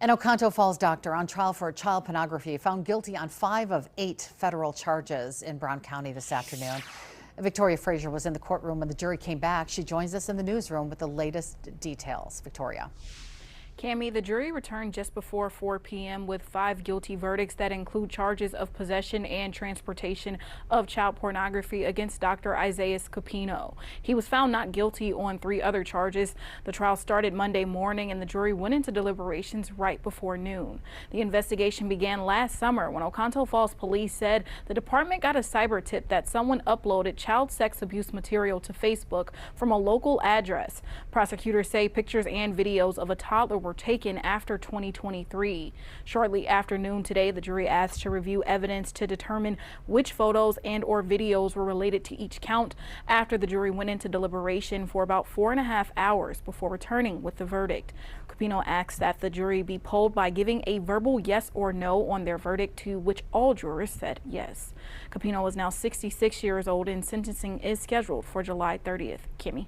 An Oconto Falls doctor on trial for child pornography found guilty on 5 of 8 federal charges in Brown County this afternoon. Victoria Frazier was in the courtroom when the jury came back. She joins us in the newsroom with the latest details. Victoria. Cammie, the jury returned just before 4 p.m. with 5 guilty verdicts that include charges of possession and transportation of child pornography against Dr. Isaiah Capino. He was found not guilty on 3 other charges. The trial started Monday morning and the jury went into deliberations right before noon. The investigation began last summer when Oconto Falls police said the department got a cyber tip that someone uploaded child sex abuse material to Facebook from a local address. Prosecutors say pictures and videos of a toddler were taken after 2023. Shortly after noon today, the jury asked to review evidence to determine which photos and or videos were related to each count after the jury went into deliberation for about 4.5 hours before returning with the verdict. Capino asked that the jury be polled by giving a verbal yes or no on their verdict, to which all jurors said yes. Capino is now 66 years old and sentencing is scheduled for July 30th. Kimmy.